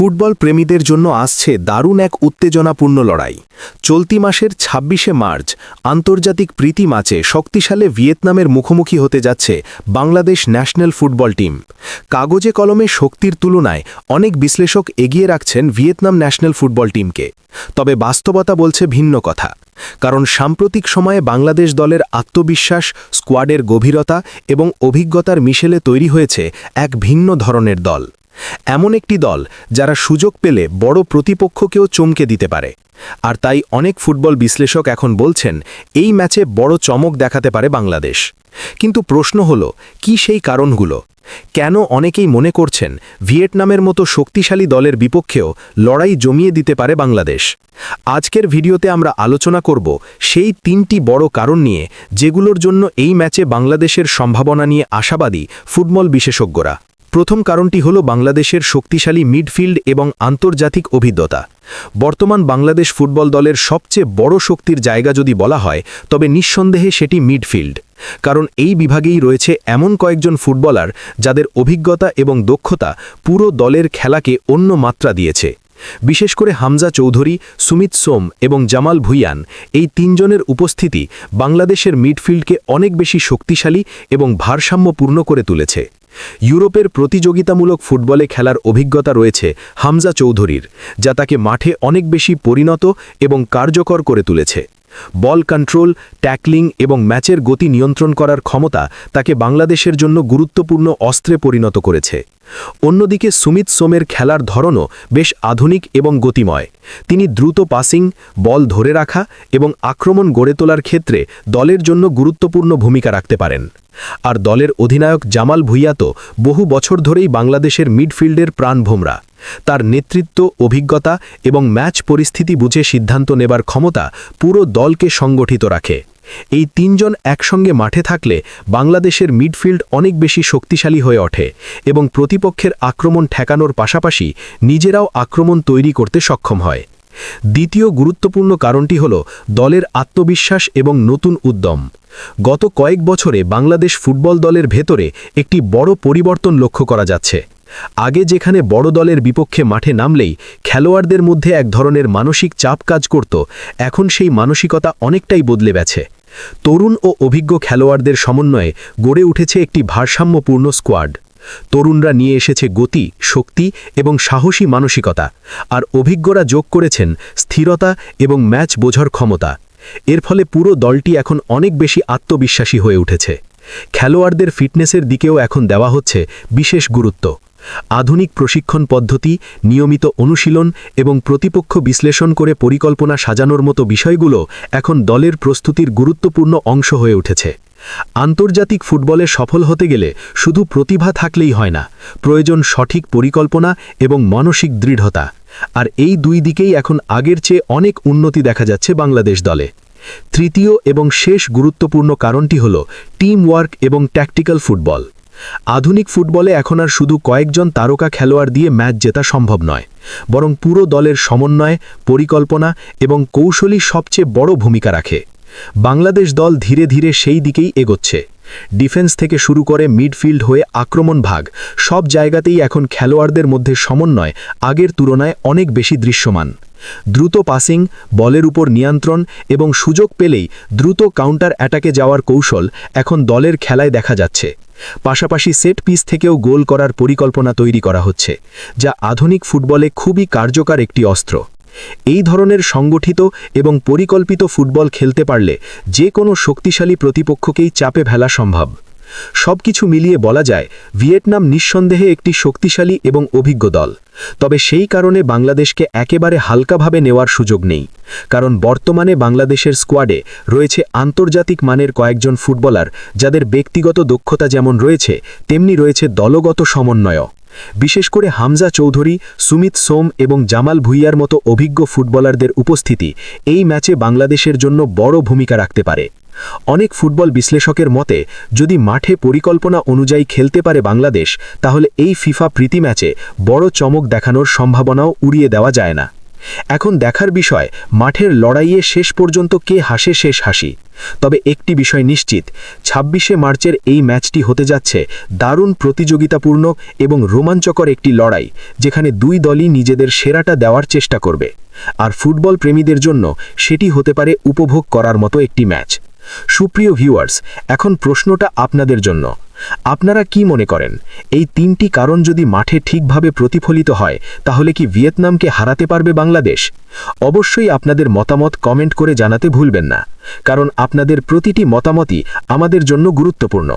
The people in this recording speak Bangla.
ফুটবল প্রেমীদের জন্য আসছে দারুণ এক উত্তেজনাপূর্ণ লড়াই। চলতি মাসের ২৬শে মার্চ আন্তর্জাতিক প্রীতি ম্যাচে শক্তিশালী ভিয়েতনামের মুখোমুখি হতে যাচ্ছে বাংলাদেশ ন্যাশনাল ফুটবল টিম। কাগজে কলমে শক্তির তুলনায় অনেক বিশ্লেষক এগিয়ে রাখছেন ভিয়েতনাম ন্যাশনাল ফুটবল টিমকে। তবে বাস্তবতা বলছে ভিন্ন কথা, কারণ সাম্প্রতিক সময়ে বাংলাদেশ দলের আত্মবিশ্বাস, স্কোয়াডের গভীরতা এবং অভিজ্ঞতার মিশেলে তৈরি হয়েছে এক ভিন্ন ধরনের দল। এমন একটি দল যারা সুযোগ পেলে বড় প্রতিপক্ষকেও চমকে দিতে পারে। আর তাই অনেক ফুটবল বিশ্লেষক এখন বলছেন এই ম্যাচে বড় চমক দেখাতে পারে বাংলাদেশ। কিন্তু প্রশ্ন হলো, কি সেই কারণগুলো? কেন অনেকেই মনে করছেন ভিয়েতনামের মতো শক্তিশালী দলের বিপক্ষেও লড়াই জমিয়ে দিতে পারে বাংলাদেশ? আজকের ভিডিওতে আমরা আলোচনা করব সেই ৩টি বড় কারণ নিয়ে, যেগুলোর জন্য এই ম্যাচে বাংলাদেশের সম্ভাবনা নিয়ে আশাবাদী ফুটবল বিশেষজ্ঞরা। প্রথম কারণটি হল বাংলাদেশের শক্তিশালী মিডফিল্ড এবং আন্তর্জাতিক অভিজ্ঞতা। বর্তমান বাংলাদেশ ফুটবল দলের সবচেয়ে বড় শক্তির জায়গা যদি বলা হয়, তবে নিঃসন্দেহে সেটি মিডফিল্ড। কারণ এই বিভাগেই রয়েছে এমন কয়েকজন ফুটবলার যাদের অভিজ্ঞতা এবং দক্ষতা পুরো দলের খেলাকে অন্য মাত্রা দিয়েছে। বিশেষ করে হামজা চৌধুরী, সুমিত সোম এবং জামাল ভুঁইয়ান, এই তিনজনের উপস্থিতি বাংলাদেশের মিডফিল্ডকে অনেক বেশি শক্তিশালী এবং ভারসাম্যপূর্ণ করে তুলেছে। ইউরোপের প্রতিযোগিতামূলক ফুটবলে খেলার অভিজ্ঞতা রয়েছে হামজা চৌধুরীর, যা তাকে মাঠে অনেক বেশি পরিণত এবং কার্যকর করে তুলেছে। বল কন্ট্রোল, ট্যাকলিং এবং ম্যাচের গতি নিয়ন্ত্রণ করার ক্ষমতা তাকে বাংলাদেশের জন্য গুরুত্বপূর্ণ অস্ত্রে পরিণত করেছে। অন্যদিকে সুমিত সোমের খেলার ধরনও বেশ আধুনিক এবং গতিময়। তিনি দ্রুত পাসিং, বল ধরে রাখা এবং আক্রমণ গড়ে তোলার ক্ষেত্রে দলের জন্য গুরুত্বপূর্ণ ভূমিকা রাখতে পারেন। আর দলের অধিনায়ক জামাল ভুঁইয়া তো বহু বছর ধরেই বাংলাদেশের মিডফিল্ডের প্রাণভোমরা। তার নেতৃত্ব, অভিজ্ঞতা এবং ম্যাচ পরিস্থিতি বুঝে সিদ্ধান্ত নেবার ক্ষমতা পুরো দলকে সংগঠিত রাখে। এই তিনজন একসঙ্গে মাঠে থাকলে বাংলাদেশের মিডফিল্ড অনেক বেশি শক্তিশালী হয়ে ওঠে এবং প্রতিপক্ষের আক্রমণ ঠেকানোর পাশাপাশি নিজেরাও আক্রমণ তৈরি করতে সক্ষম হয়। দ্বিতীয় গুরুত্বপূর্ণ কারণটি হল দলের আত্মবিশ্বাস এবং নতুন উদ্যম। গত কয়েক বছরে বাংলাদেশ ফুটবল দলের ভেতরে একটি বড় পরিবর্তন লক্ষ্য করা যাচ্ছে। আগে যেখানে বড় দলের বিপক্ষে মাঠে নামলেই খেলোয়াড়দের মধ্যে এক ধরনের মানসিক চাপ কাজ করত, এখন সেই মানসিকতা অনেকটাই বদলে গেছে। তরুণ ও অভিজ্ঞ খেলোয়াড়দের সমন্বয়ে গড়ে উঠেছে একটি ভারসাম্যপূর্ণ স্কোয়াড। তরুণরা নিয়ে এসেছে গতি, শক্তি এবং সাহসী মানসিকতা, আর অভিজ্ঞরা যোগ করেছেন স্থিরতা এবং ম্যাচ বোঝার ক্ষমতা। এর ফলে পুরো দলটি এখন অনেক বেশি আত্মবিশ্বাসী হয়ে উঠেছে। খেলোয়াড়দের ফিটনেসের দিকেও এখন দেওয়া হচ্ছে বিশেষ গুরুত্ব। আধুনিক প্রশিক্ষণ পদ্ধতি, নিয়মিত অনুশীলন এবং প্রতিপক্ষ বিশ্লেষণ করে পরিকল্পনা সাজানোর মতো বিষয়গুলো এখন দলের প্রস্তুতির গুরুত্বপূর্ণ অংশ হয়ে উঠেছে। আন্তর্জাতিক ফুটবলে সফল হতে গেলে শুধু প্রতিভা থাকলেই হয় না, প্রয়োজন সঠিক পরিকল্পনা এবং মানসিক দৃঢ়তা। আর এই দুই দিকেই এখন আগের চেয়ে অনেক উন্নতি দেখা যাচ্ছে বাংলাদেশ দলে। তৃতীয় এবং শেষ গুরুত্বপূর্ণ কারণটি হল টিম ওয়ার্ক এবং ট্যাকটিক্যাল ফুটবল। আধুনিক ফুটবলে এখন আর শুধু কয়েকজন তারকা খেলোয়াড় দিয়ে ম্যাচ জেতা সম্ভব নয়, বরং পুরো দলের সমন্বয়, পরিকল্পনা এবং কৌশলই সবচেয়ে বড় ভূমিকা রাখে। বাংলাদেশ দল ধীরে ধীরে সেই দিকেই এগোচ্ছে। ডিফেন্স থেকে শুরু করে মিডফিল্ড হয়ে আক্রমণ ভাগ, সব জায়গাতেই এখন খেলোয়াড়দের মধ্যে সমন্বয় আগের তুলনায় অনেক বেশি দৃশ্যমান। দ্রুত পাসিং, বলের উপর নিয়ন্ত্রণ এবং সুযোগ পেলেই দ্রুত কাউন্টার অ্যাটাকে যাওয়ার কৌশল এখন দলের খেলায় দেখা যাচ্ছে। পাশাপাশি সেট পিস থেকেও গোল করার পরিকল্পনা তৈরি করা হচ্ছে, যা আধুনিক ফুটবলে খুবই কার্যকর একটি অস্ত্র। এই ধরনের সংগঠিত এবং পরিকল্পিত ফুটবল খেলতে পারলে যে কোনো শক্তিশালী প্রতিপক্ষকেই চাপে ফেলা সম্ভব। সবকিছু মিলিয়ে বলা যায় ভিয়েতনাম নিঃসন্দেহে একটি শক্তিশালী এবং অভিজ্ঞ দল। তবে সেই কারণে বাংলাদেশকে একেবারে হালকাভাবে নেওয়ার সুযোগ নেই, কারণ বর্তমানে বাংলাদেশের স্কোয়াডে রয়েছে আন্তর্জাতিক মানের কয়েকজন ফুটবলার, যাদের ব্যক্তিগত দক্ষতা যেমন রয়েছে তেমনি রয়েছে দলগত সমন্বয়। বিশেষ করে হামজা চৌধুরী, সুমিত সোম এবং জামাল ভুঁইয়ার মতো অভিজ্ঞ ফুটবলারদের উপস্থিতি এই ম্যাচে বাংলাদেশের জন্য বড় ভূমিকা রাখতে পারে। অনেক ফুটবল বিশ্লেষকের মতে যদি মাঠে পরিকল্পনা অনুযায়ী খেলতে পারে বাংলাদেশ, তাহলে এই ফিফা প্রীতি ম্যাচে বড় চমক দেখানোর সম্ভাবনাও উড়িয়ে দেওয়া যায় না। এখন দেখার বিষয় মাঠের লড়াইয়ে শেষ পর্যন্ত কে হাসে শেষ হাসি। তবে একটি বিষয় নিশ্চিত, ২৬শে মার্চের এই ম্যাচটি হতে যাচ্ছে দারুণ প্রতিযোগিতাপূর্ণ এবং রোমাঞ্চকর একটি লড়াই, যেখানে দুই দলই নিজেদের সেরাটা দেওয়ার চেষ্টা করবে। আর ফুটবল প্রেমীদের জন্য সেটি হতে পারে উপভোগ করার মতো একটি ম্যাচ। সুপ্রিয় ভিউয়ার্স, এখন প্রশ্নটা আপনাদের জন্য। আপনারা কি মনে করেন, এই তিনটি কারণ যদি মাঠে ঠিকভাবে প্রতিফলিত হয় তাহলে কি ভিয়েতনামকে হারাতে পারবে বাংলাদেশ? অবশ্যই আপনাদের মতামত কমেন্ট করে জানাতে ভুলবেন না, কারণ আপনাদের প্রতিটি মতামতই আমাদের জন্য গুরুত্বপূর্ণ।